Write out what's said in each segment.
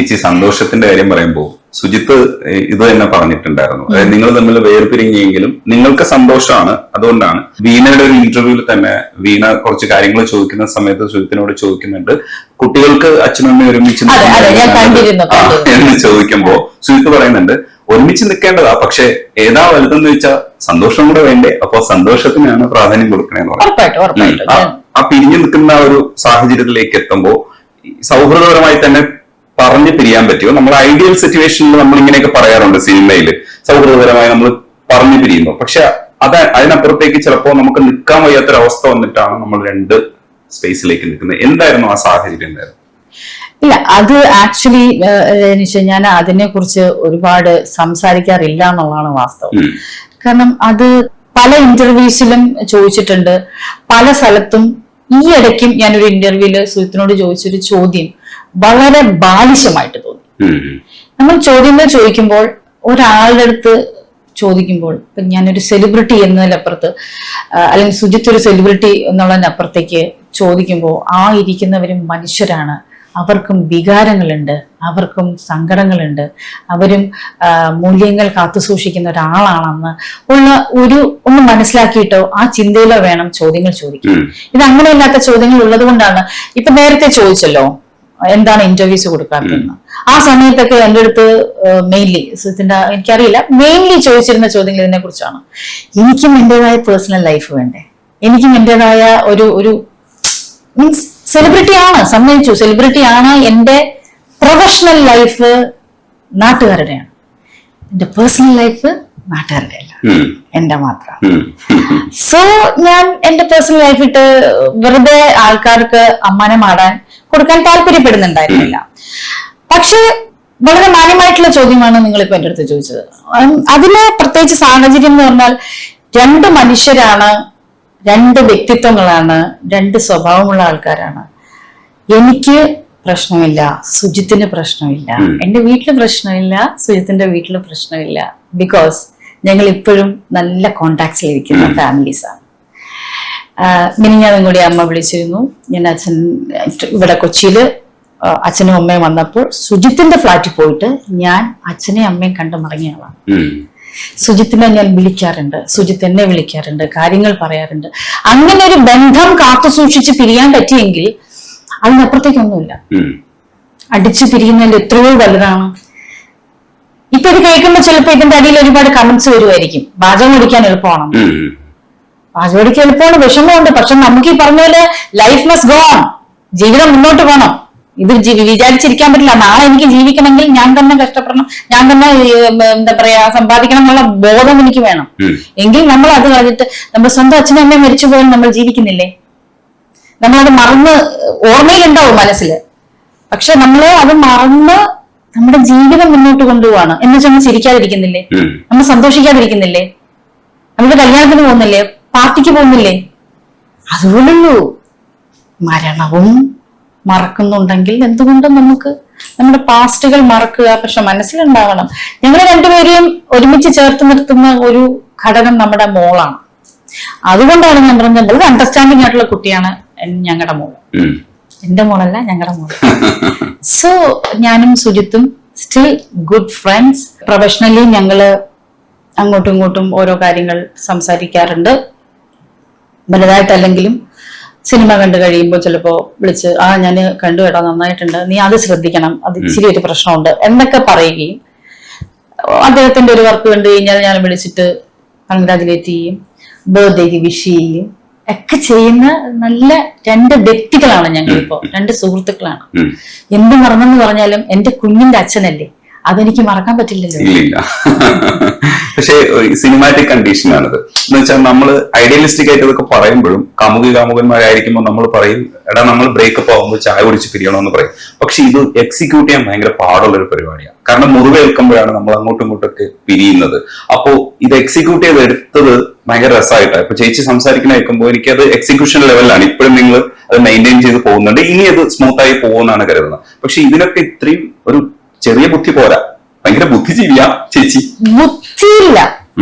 ചേച്ചി സന്തോഷത്തിന്റെ കാര്യം പറയുമ്പോൾ സുജിത്ത് ഇത് തന്നെ പറഞ്ഞിട്ടുണ്ടായിരുന്നു. അതായത് നിങ്ങൾ തമ്മിൽ വേർപിരിഞ്ഞെങ്കിലും നിങ്ങൾക്ക് സന്തോഷമാണ്. അതുകൊണ്ടാണ് വീണയുടെ ഒരു ഇന്റർവ്യൂവിൽ തന്നെ വീണ കുറച്ച് കാര്യങ്ങൾ ചോദിക്കുന്ന സമയത്ത് സുജിത്തിനോട് ചോദിക്കുന്നുണ്ട്, കുട്ടികൾക്ക് അച്ഛനും അമ്മയും ഒരുമിച്ച് എന്ന് ചോദിക്കുമ്പോ സുജിത്ത് പറയുന്നുണ്ട്, ഒരുമിച്ച് നിൽക്കേണ്ടതാ, പക്ഷെ ഏതാ വലുതെന്ന് വെച്ചാൽ സന്തോഷം കൂടെ വേണ്ടേ, അപ്പൊ സന്തോഷത്തിനാണ് പ്രാധാന്യം കൊടുക്കണേന്ന് പറഞ്ഞു. ആ പിരിഞ്ഞു നിൽക്കുന്ന ഒരു സാഹചര്യത്തിലേക്ക് എത്തുമ്പോ സൗഹൃദപരമായി തന്നെ പറഞ്ഞു പിരിയാൻ പറ്റുമോ? നമ്മൾ ഐഡിയൽ സിറ്റുവേഷനിൽ നമ്മൾ ഇങ്ങനെയൊക്കെ പറയാറുണ്ട് സിനിമയിൽ, സൗഹൃദപരമായി നമ്മൾ പറഞ്ഞു പിരിയുന്നു. പക്ഷെ അതിനപ്പുറത്തേക്ക് ചിലപ്പോ നമുക്ക് നിൽക്കാൻ വയ്യാത്തൊരവസ്ഥ വന്നിട്ടാണ് നമ്മൾ രണ്ട് സ്പേസിലേക്ക് നിൽക്കുന്നത്. എന്തായിരുന്നു ആ സാഹചര്യം? എന്തായിരുന്നു? ഇല്ല, അത് ആക്ച്വലി ഞാൻ അതിനെ കുറിച്ച് ഒരുപാട് സംസാരിക്കാറില്ല എന്നുള്ളതാണ് വാസ്തവം. കാരണം അത് പല ഇന്റർവ്യൂസിലും ചോദിച്ചിട്ടുണ്ട്, പല സ്ഥലത്തും. ഈ ഇടയ്ക്കും ഞാനൊരു ഇന്റർവ്യൂല് സുജിത്തിനോട് ചോദിച്ചൊരു ചോദ്യം വളരെ ബാലിശമായിട്ട് തോന്നി. നമ്മൾ ചോദ്യങ്ങൾ ചോദിക്കുമ്പോൾ ഒരാളുടെ അടുത്ത് ചോദിക്കുമ്പോൾ, ഇപ്പൊ ഞാനൊരു സെലിബ്രിറ്റി എന്നതിലപ്പുറത്ത് അല്ലെങ്കിൽ സുജിത്ത് ഒരു സെലിബ്രിറ്റി എന്നുള്ളതിനപ്പുറത്തേക്ക് ചോദിക്കുമ്പോൾ ആ ഇരിക്കുന്നവരും മനുഷ്യരാണ്, അവർക്കും വികാരങ്ങളുണ്ട്, അവർക്കും സങ്കടങ്ങളുണ്ട്, അവരും മൂല്യങ്ങൾ കാത്തുസൂക്ഷിക്കുന്ന ഒരാളാണെന്ന് ഒന്ന് മനസ്സിലാക്കിയിട്ടോ ആ ചിന്തയിലോ വേണം ചോദ്യങ്ങൾ ചോദിക്കാൻ. ഇത് അങ്ങനെയില്ലാത്ത ചോദ്യങ്ങൾ ഉള്ളത് കൊണ്ടാണ്. ഇപ്പൊ നേരത്തെ ചോദിച്ചല്ലോ എന്താണ് ഇന്റർവ്യൂസ് കൊടുക്കാത്തതെന്ന്. ആ സമയത്തൊക്കെ എൻ്റെ അടുത്ത് മെയിൻലി സുജിത്തിന്റെ എനിക്കറിയില്ല, മെയിൻലി ചോദിച്ചിരുന്ന ചോദ്യങ്ങൾ ഇതിനെ കുറിച്ചാണ്. എനിക്കും എന്റേതായ പേഴ്സണൽ ലൈഫ് വേണ്ടേ, എനിക്കും എന്റേതായ ഒരു മീൻസ് സെലിബ്രിറ്റി ആണ്, സമ്മതിച്ചു, സെലിബ്രിറ്റി ആണ്. എന്റെ പ്രൊഫഷണൽ ലൈഫ് നാട്ടുകാരുടെയാണ്, എന്റെ പേഴ്സണൽ ലൈഫ് നാട്ടുകാരുടെ അല്ല, എന്റെ മാത്രം. സോ ഞാൻ എന്റെ പേഴ്സണൽ ലൈഫ് ഇട്ട് വെറുതെ ആൾക്കാർക്ക് അമ്മാനമാടാൻ കൊടുക്കാൻ താല്പര്യപ്പെടുന്നുണ്ടായിരുന്നില്ല. പക്ഷെ വളരെ മാന്യമായിട്ടുള്ള ചോദ്യമാണ് നിങ്ങളിപ്പോ എന്റെ അടുത്ത് ചോദിച്ചത്. അതിന് പ്രത്യേകിച്ച് സാഹചര്യം എന്ന് പറഞ്ഞാൽ രണ്ട് മനുഷ്യരാണ്, രണ്ട് വ്യക്തിത്വങ്ങളാണ്, രണ്ട് സ്വഭാവമുള്ള ആൾക്കാരാണ്. എനിക്ക് പ്രശ്നമില്ല, സുജിത്തിന് പ്രശ്നമില്ല, എന്റെ വീട്ടില് പ്രശ്നമില്ല, സുജിത്തിന്റെ വീട്ടില് പ്രശ്നമില്ല. ബിക്കോസ് ഞങ്ങൾ ഇപ്പോഴും നല്ല കോണ്ടാക്ട്സിൽ ഇരിക്കുന്ന ഫാമിലീസാണ്. മിനിഞ്ഞാന്നും കൂടി അമ്മ വിളിച്ചിരുന്നു. ഞാൻ അച്ഛൻ ഇവിടെ കൊച്ചിയില് അച്ഛനും അമ്മയും വന്നപ്പോൾ സുജിത്തിന്റെ ഫ്ലാറ്റിൽ പോയിട്ട് ഞാൻ അച്ഛനെയും അമ്മയും കണ്ടു മടങ്ങിയ ആളാണ്. സുജിത്തിനെ ഞാൻ വിളിക്കാറുണ്ട്, സുജിത്ത് എന്നെ വിളിക്കാറുണ്ട്, കാര്യങ്ങൾ പറയാറുണ്ട്. അങ്ങനെ ഒരു ബന്ധം കാത്തു സൂക്ഷിച്ച് പിരിയാൻ പറ്റിയെങ്കിൽ അതിനപ്പുറത്തേക്കൊന്നുമില്ല. അടിച്ചു പിരിയുന്നതിൽ എത്രയോ വലുതാണ്. ഇപ്പൊ ഇത് കേൾക്കുമ്പോ ചിലപ്പോ ഇതിന്റെ അടിയിൽ ഒരുപാട് കമന്റ്സ് വരുമായിരിക്കും, പാചകം ഓടിക്കാൻ എളുപ്പമാണ്, പാചകം ഓടിക്കാൻ എളുപ്പമാണ്, വിഷമമുണ്ട്. പക്ഷെ നമുക്ക് ഈ പറഞ്ഞ പോലെ ലൈഫ് മസ്റ്റ് ഗോ ഓൺ, ജീവിതം മുന്നോട്ട് പോകണം. ഇത് വിചാരിച്ചിരിക്കാൻ പറ്റില്ല. നാളെ എനിക്ക് ജീവിക്കണമെങ്കിൽ ഞാൻ തന്നെ കഷ്ടപ്പെടണം, ഞാൻ തന്നെ എന്താ പറയാ സമ്പാദിക്കണം എന്നുള്ള ബോധം എനിക്ക് വേണം. എങ്കിൽ നമ്മൾ അത് കളഞ്ഞിട്ട് നമ്മൾ സ്വന്തം അച്ഛനും അമ്മയും മരിച്ചു പോയാൽ നമ്മൾ ജീവിക്കുന്നില്ലേ? നമ്മളത് മറന്ന് ഓർമ്മയിലുണ്ടാവും മനസ്സിൽ, പക്ഷെ നമ്മൾ അത് മറന്ന് നമ്മുടെ ജീവിതം മുന്നോട്ട് കൊണ്ടുപോവാണ്. എന്ന് വെച്ചാൽ നമ്മൾ ചിരിക്കാതിരിക്കുന്നില്ലേ, നമ്മൾ സന്തോഷിക്കാതിരിക്കുന്നില്ലേ, നമ്മുടെ കല്യാണത്തിന് പോകുന്നില്ലേ, പാർട്ടിക്ക് പോകുന്നില്ലേ? അതുകൊണ്ടുള്ളൂ. മരണവും മറക്കുന്നുണ്ടെങ്കിൽ എന്തുകൊണ്ടും നമുക്ക് നമ്മുടെ പാസ്റ്റുകൾ മറക്കുക. പക്ഷെ മനസ്സിലുണ്ടാവണം, ഞങ്ങൾ രണ്ടുപേരെയും ഒരുമിച്ച് ചേർത്ത് നിർത്തുന്ന ഒരു ഘടകം നമ്മുടെ മോളാണ്. അതുകൊണ്ടാണ് ഞാൻ പറഞ്ഞത്, വളരെ അണ്ടർസ്റ്റാൻഡിങ് ആയിട്ടുള്ള കുട്ടിയാണ് ഞങ്ങളുടെ മോള്. എന്റെ മോളല്ല, ഞങ്ങളുടെ മോള്. സോ ഞാനും സുജിത്തും സ്റ്റിൽ ഗുഡ് ഫ്രണ്ട്സ്. പ്രൊഫഷണലി ഞങ്ങള് അങ്ങോട്ടും ഇങ്ങോട്ടും ഓരോ കാര്യങ്ങൾ സംസാരിക്കാറുണ്ട്. വലുതായിട്ടല്ലെങ്കിലും സിനിമ കണ്ടു കഴിയുമ്പോൾ ചിലപ്പോ വിളിച്ച് ഞാൻ കണ്ടു കേട്ടോ, നന്നായിട്ടുണ്ട്, നീ അത് ശ്രദ്ധിക്കണം, അത് ഇച്ചിരി ഒരു പ്രശ്നമുണ്ട് എന്നൊക്കെ പറയുകയും, അദ്ദേഹത്തിന്റെ ഒരു വർക്ക് കണ്ടു കഴിഞ്ഞാൽ ഞാൻ വിളിച്ചിട്ട് കൺഗ്രാജുലേറ്റ് ചെയ്യും, ബർത്ത്ഡേക്ക് വിഷ് ചെയ്യും ഒക്കെ ചെയ്യുന്ന നല്ല രണ്ട് വ്യക്തികളാണ് ഞങ്ങളിപ്പോ, രണ്ട് സുഹൃത്തുക്കളാണ്. എന്ത് മറന്നെന്ന് പറഞ്ഞാലും എന്റെ കുഞ്ഞിന്റെ അച്ഛനല്ലേ, അതെനിക്ക് മറക്കാൻ പറ്റില്ലല്ലോ. ഇല്ല, പക്ഷേ സിനിമാറ്റിക് കണ്ടീഷനാണിത്. എന്ന് വെച്ചാൽ നമ്മൾ ഐഡിയലിസ്റ്റിക് ആയിട്ട് ഇതൊക്കെ പറയുമ്പോഴും കാമുകന്മാരായിരിക്കുമ്പോൾ നമ്മൾ പറയും, എടാ നമ്മൾ ബ്രേക്കപ്പ് ആകുമ്പോൾ ചായ കുടിച്ച് പിരിയണമെന്ന് പറയും. പക്ഷെ ഇത് എക്സിക്യൂട്ട് ചെയ്യാൻ ഭയങ്കര പാടുള്ള ഒരു പരിപാടിയാണ്. കാരണം മുറിവേൽക്കുമ്പോഴാണ് നമ്മൾ അങ്ങോട്ടും ഇങ്ങോട്ടൊക്കെ പിരിയുന്നത്. അപ്പോ ഇത് എക്സിക്യൂട്ട് ചെയ്ത് എടുത്തത് ഭയങ്കര രസമായിട്ടാണ്. ഇപ്പൊ ചേച്ചി സംസാരിക്കുന്ന കേൾക്കുമ്പോൾ എനിക്കത് എക്സിക്യൂഷൻ ലെവലിലാണ്. ഇപ്പോഴും നിങ്ങൾ അത് മെയിൻറ്റെയിൻ ചെയ്ത് പോകുന്നുണ്ട്, ഇനി അത് സ്മൂത്ത് ആയി പോകുമെന്നാണ് കരുതുന്നത്. പക്ഷെ ഇതിനൊക്കെ ഇത്രയും ഒരു ചെറിയ ബുദ്ധി പോരാ, ഭയങ്കര ബുദ്ധിജീവിയാ ചേച്ചി. ബുദ്ധിയില്ല,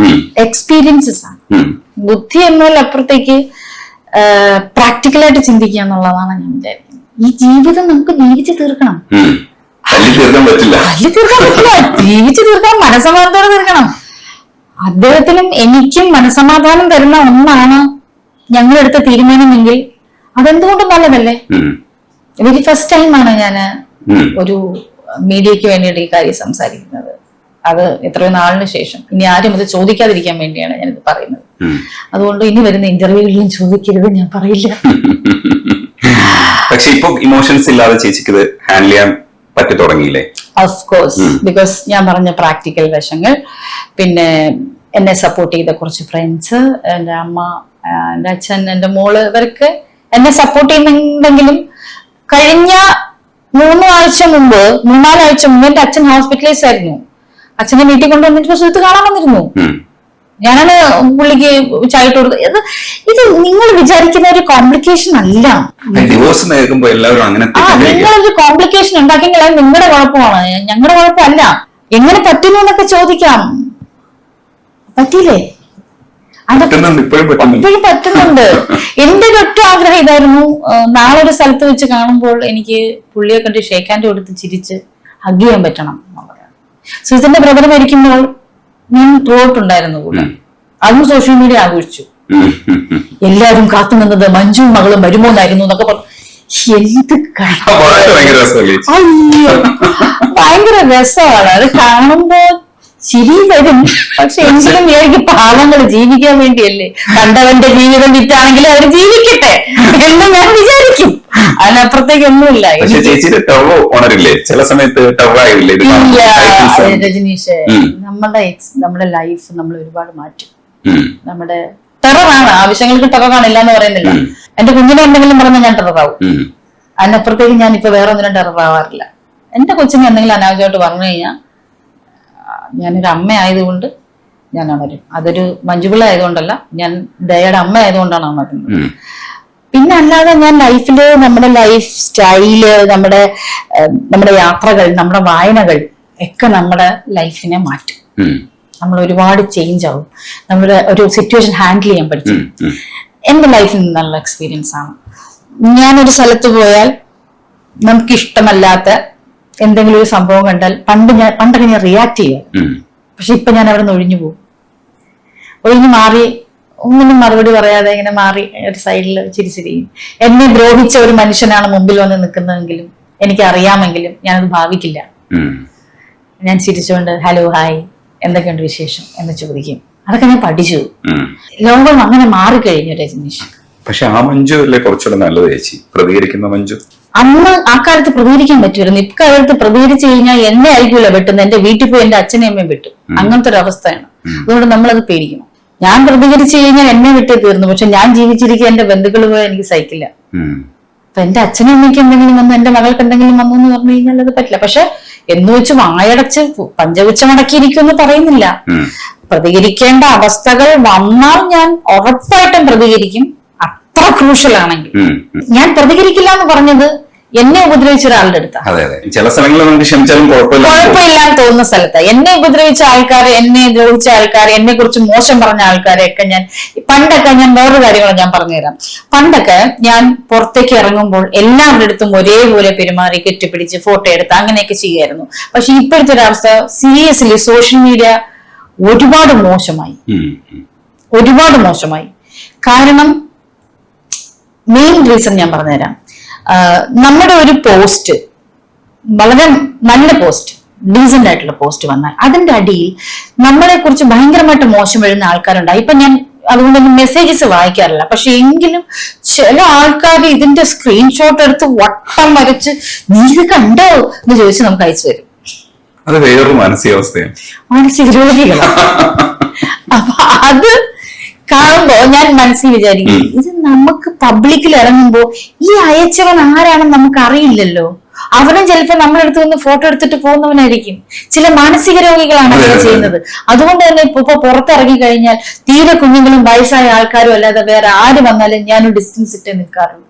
എക്സ്പീരിയൻസസ് ആണ് ബുദ്ധി. എന്നാൽ അപ്പുറത്തേക്ക് പ്രാക്ടിക്കലായിട്ട് ചിന്തിക്കുക എന്നുള്ളതാണ് ഞാൻ വിചാരിക്കുന്നത്. ഈ ജീവിതം നമുക്ക് ജീവിച്ചു തീർക്കണം. തല്ലി തീർക്കാൻ പറ്റില്ല. തല്ലി തീർക്കാൻ പറ്റില്ല, ജീവിച്ചു തീർക്കാൻ മനസ്സമാധാനത്തോടെ തീർക്കണം. അദ്ദേഹത്തിനും എനിക്കും മനസ്സമാധാനം തരുന്ന ഒന്നാണ് ഞങ്ങളെടുത്ത തീരുമാനമെങ്കിൽ അതെന്തുകൊണ്ടും നല്ലതല്ലേ. വെരി ഫസ്റ്റ് ടൈമാണ് ഞാൻ ഒരു മീഡിയക്ക് വേണ്ടിയിട്ട് ഈ കാര്യം സംസാരിക്കുന്നത്. അത് എത്രയോ നാളിന് ശേഷം. ഇനി ആരും അത് ചോദിക്കാതിരിക്കാൻ വേണ്ടിയാണ് ഞാനിത് പറയുന്നത്. അതുകൊണ്ട് ഇനി വരുന്ന ഇന്റർവ്യൂകളിലും ചോദിക്കരുത്, ഞാൻ പറയില്ല. പക്ഷെ ഇപ്പൊ ഇമോഷൻസ് ഇല്ലാതെ ചേച്ചിക്ക് ഇത് ഹാൻഡിൽ ചെയ്യാൻ പറ്റി തുടങ്ങിയില്ലേ? ഓഫ് കോഴ്സ്, ബിക്കോസ് ഞാൻ പറഞ്ഞ പ്രാക്ടിക്കൽ വശങ്ങൾ, പിന്നെ എന്നെ സപ്പോർട്ട് ചെയ്ത കുറച്ച് ഫ്രണ്ട്സ്, എൻ്റെ അമ്മ, എൻ്റെ അച്ഛൻ, എൻ്റെ മോള്, ഇവർക്ക് എന്നെ സപ്പോർട്ട് ചെയ്യുന്നുണ്ടെങ്കിലും കഴിഞ്ഞ 3 ആഴ്ച മുമ്പ് 3-4 ആഴ്ച മുമ്പ് എന്റെ അച്ഛൻ ഹോസ്പിറ്റലൈസ് ആയിരുന്നു. അച്ഛനെ വീട്ടിൽ കൊണ്ടുവന്നിട്ട് സുഹൃത്ത് കാണാൻ വന്നിരുന്നു. ഞാനാണ് പുള്ളിക്ക് ചായട്ട് കൊടുത്തത്. ഇത് നിങ്ങൾ വിചാരിക്കുന്ന ഒരു കോംപ്ലിക്കേഷൻ അല്ല. ഡിവോഴ്സ് നേരിടുമ്പോ എല്ലാവരും അങ്ങനെ നിങ്ങളൊരു കോംപ്ലിക്കേഷൻ ഉണ്ടാക്കിയെങ്കിൽ അത് നിങ്ങളുടെ കുഴപ്പമാണ്, ഞങ്ങളുടെ കുഴപ്പമല്ല. എങ്ങനെ പറ്റുന്നു എന്നൊക്കെ ചോദിക്കാം. പറ്റിയില്ലേ? ഇപ്പോഴും പറ്റുന്നുണ്ട്. എന്റെ ഒറ്റ ആഗ്രഹം ഇതായിരുന്നു, നാളെ ഒരു സ്ഥലത്ത് വെച്ച് കാണുമ്പോൾ എനിക്ക് പുള്ളിയെ കണ്ട് ഷേക്ക് ഹാൻഡ് കൊടുത്ത് ചിരിച്ച് ഹഗ് ചെയ്യാൻ പറ്റണം എന്നുള്ളതാണ്. സുഹൃത്തിന്റെ ബ്രദർ മരിക്കുമ്പോൾ ഞാൻ ത്രൂഔട്ടുണ്ടായിരുന്നു കൂടെ. അതും സോഷ്യൽ മീഡിയ ആഘോഷിച്ചു. എല്ലാവരും കാത്തുനിന്നത് മഞ്ജുവും മകളും വരുമോന്നായിരുന്നു എന്നൊക്കെ പറഞ്ഞു. എന്ത് അയ്യോ, ഭയങ്കര രസമാണ് അത് കാണുമ്പോ. ചിരി വരും, പക്ഷെ എങ്കിലും എനിക്ക് പാവങ്ങൾ ജീവിക്കാൻ വേണ്ടിയല്ലേ, കണ്ടവന്റെ ജീവിതം വിറ്റാണെങ്കിലും അവർ ജീവിക്കട്ടെ എന്ന് ഞാൻ വിചാരിക്കും. അതിനപ്പുറത്തേക്ക് ഒന്നുമില്ല. ചില സമയത്ത് രജനീഷ്, നമ്മുടെ ലൈഫ് നമ്മൾ ഒരുപാട് മാറ്റും. നമ്മുടെ ടെററാണ്, ആവശ്യങ്ങൾക്ക് ടെററാണ്, ഇല്ലാന്ന് പറയുന്നില്ല. എന്റെ കുഞ്ഞിനെ എന്തെങ്കിലും പറഞ്ഞാൽ ഞാൻ ടെററാവും. അതിനപ്പുറത്തേക്ക് ഞാൻ ഇപ്പൊ വേറെ ഒന്നിനും ടെററാവാറില്ല. എന്റെ കൊച്ചിനെ എന്തെങ്കിലും അനാവശ്യമായിട്ട് പറഞ്ഞു കഴിഞ്ഞാൽ ഞാനൊരു അമ്മ ആയതുകൊണ്ട് ഞാൻ ഉണരും. അതൊരു മഞ്ജുപിള്ള ആയതുകൊണ്ടല്ല, ഞാൻ ദയയുടെ അമ്മ ആയതുകൊണ്ടാണ് ഉണരുന്നത്. പിന്നെ അല്ലാതെ ഞാൻ ലൈഫില് നമ്മുടെ ലൈഫ് സ്റ്റൈല്, നമ്മുടെ യാത്രകൾ, നമ്മുടെ വായനകൾ ഒക്കെ നമ്മുടെ ലൈഫിനെ മാറ്റും. നമ്മൾ ഒരുപാട് ചേഞ്ച് ആവും. നമ്മുടെ ഒരു സിറ്റുവേഷൻ ഹാൻഡിൽ ചെയ്യാൻ പഠിച്ചു. എന്റെ ലൈഫിൽ നല്ല എക്സ്പീരിയൻസ് ആണ്. ഞാനൊരു സ്ഥലത്ത് പോയാൽ നമുക്ക് ഇഷ്ടമല്ലാത്ത എന്തെങ്കിലും ഒരു സംഭവം കണ്ടാൽ പണ്ടൊക്കെ ഞാൻ റിയാക്ട് ചെയ്യാം. പക്ഷെ ഇപ്പൊ ഞാൻ അവിടെ നിന്ന് ഒഴിഞ്ഞു മാറി, ഒന്നിനും മറുപടി പറയാതെ ഇങ്ങനെ മാറി ഒരു സൈഡിൽ ചിരിച്ചിരിക്കും. എന്നെ ദ്രോഹിച്ച ഒരു മനുഷ്യനാണ് മുമ്പിൽ വന്ന് നിൽക്കുന്നതെങ്കിലും എനിക്ക് അറിയാമെങ്കിലും ഞാനത് ഭാവിക്കില്ല. ഞാൻ ചിരിച്ചുകൊണ്ട് ഹലോ ഹായ് എന്തൊക്കെയുണ്ട് വിശേഷം എന്ന് ചോദിക്കും. അതൊക്കെ ഞാൻ പഠിച്ചു. ലോകം അങ്ങനെ മാറിക്കഴിഞ്ഞു രജനീഷ്. പക്ഷെ ആ മഞ്ജു അല്ലേ കുറച്ചുകൂടെ നല്ലത് ചേച്ചി, പ്രതികരിക്കുന്ന മഞ്ജു. അന്ന് ആ കാലത്ത് പ്രതികരിക്കാൻ പറ്റുമായിരുന്നു. ഇക്കാലത്ത് പ്രതികരിച്ചു കഴിഞ്ഞാൽ എന്നെ ആയിരിക്കില്ല വെട്ടുന്നത്, എന്റെ വീട്ടിൽ പോയി എന്റെ അച്ഛനെ അമ്മയും വെട്ടും. അങ്ങനത്തെ ഒരു അവസ്ഥയാണ്. അതുകൊണ്ട് നമ്മളത് പേടിക്കണം. ഞാൻ പ്രതികരിച്ചു കഴിഞ്ഞാൽ എന്നെ വിട്ടേ തീർന്നു. പക്ഷെ ഞാൻ ജീവിച്ചിരിക്കുക എന്റെ ബന്ധുക്കൾ പോയാൽ എനിക്ക് സഹിക്കില്ല. അപ്പൊ എന്റെ അച്ഛനും അമ്മയ്ക്ക് എന്തെങ്കിലും വന്നു, എന്റെ മകൾക്ക് എന്തെങ്കിലും വന്നു എന്ന് പറഞ്ഞു കഴിഞ്ഞാൽ അത് പറ്റില്ല. പക്ഷെ എന്ന് വെച്ച് വായടച്ച് പഞ്ചകുച്ച മടക്കിയിരിക്കുമെന്ന് പറയുന്നില്ല. പ്രതികരിക്കേണ്ട അവസ്ഥകൾ വന്നാൽ ഞാൻ ഉറപ്പായിട്ടും പ്രതികരിക്കും. അത്ര ക്രൂഷ്യൽ ആണെങ്കിൽ ഞാൻ പ്രതികരിക്കില്ല എന്ന് പറഞ്ഞത് എന്നെ ഉപദ്രവിച്ച ഒരാളുടെ അടുത്താണ്. ചില സ്ഥലങ്ങളിൽ നമുക്ക് ക്ഷമിച്ചാലും കുഴപ്പമില്ലാന്ന് തോന്നുന്ന സ്ഥലത്ത് എന്നെ ഉപദ്രവിച്ച ആൾക്കാർ, എന്നെ ദ്രോഹിച്ച ആൾക്കാർ, എന്നെ കുറിച്ച് മോശം പറഞ്ഞ ആൾക്കാരെയൊക്കെ പണ്ടൊക്കെ ഞാൻ വേറൊരു കാര്യങ്ങൾ ഞാൻ പറഞ്ഞുതരാം. പണ്ടൊക്കെ ഞാൻ പുറത്തേക്ക് ഇറങ്ങുമ്പോൾ എല്ലാവരുടെ അടുത്തും ഒരേപോലെ പെരുമാറി കെട്ടിപ്പിടിച്ച് ഫോട്ടോ എടുത്ത് അങ്ങനെയൊക്കെ ചെയ്യായിരുന്നു. പക്ഷെ ഇപ്പോഴത്തെ ഒരു അവസ്ഥ സീരിയസ്ലി സോഷ്യൽ മീഡിയ ഒരുപാട് മോശമായി. കാരണം മെയിൻ റീസൺ ഞാൻ പറഞ്ഞുതരാം. നമ്മുടെ ഒരു പോസ്റ്റ്, വളരെ നല്ല പോസ്റ്റ്, ഡീസന്റ് ആയിട്ടുള്ള പോസ്റ്റ് വന്നാൽ അതിന്റെ അടിയിൽ നമ്മളെ കുറിച്ച് ഭയങ്കരമായിട്ട് മോശം എഴുതുന്ന ആൾക്കാരുണ്ടായി. ഇപ്പൊ ഞാൻ അതുകൊണ്ടൊന്നും മെസ്സേജസ് വായിക്കാറില്ല. പക്ഷെ എങ്കിലും ചില ആൾക്കാർ ഇതിന്റെ സ്ക്രീൻഷോട്ട് എടുത്ത് വട്ടം വരച്ച് നീ ഇത് കണ്ടോ എന്ന് ചോദിച്ച് നമുക്ക് അയച്ചു തരും. അത് വേറൊരു മാനസികാവസ്ഥയാണ്, മാനസിക രോഗികളാണ്. അപ്പൊ അത് കാണുമ്പോ ഞാൻ മനസ്സിൽ വിചാരിക്കും, ഇത് നമുക്ക് പബ്ലിക്കിൽ ഇറങ്ങുമ്പോ ഈ അയച്ചവൻ ആരാണെന്ന് നമുക്ക് അറിയില്ലല്ലോ. അവനും ചിലപ്പോ നമ്മളെടുത്ത് വന്ന് ഫോട്ടോ എടുത്തിട്ട് പോകുന്നവനായിരിക്കും. ചില മാനസിക രോഗികളാണ് അങ്ങനെ ചെയ്യുന്നത്. അതുകൊണ്ട് തന്നെ ഇപ്പൊ പുറത്തിറങ്ങി കഴിഞ്ഞാൽ തീരെ കുഞ്ഞുങ്ങളും വയസ്സായ ആൾക്കാരും അല്ലാതെ വേറെ ആര് വന്നാലും ഞാനൊരു ഡിസ്റ്റൻസ് ഇട്ടേ നിൽക്കാറുള്ളൂ.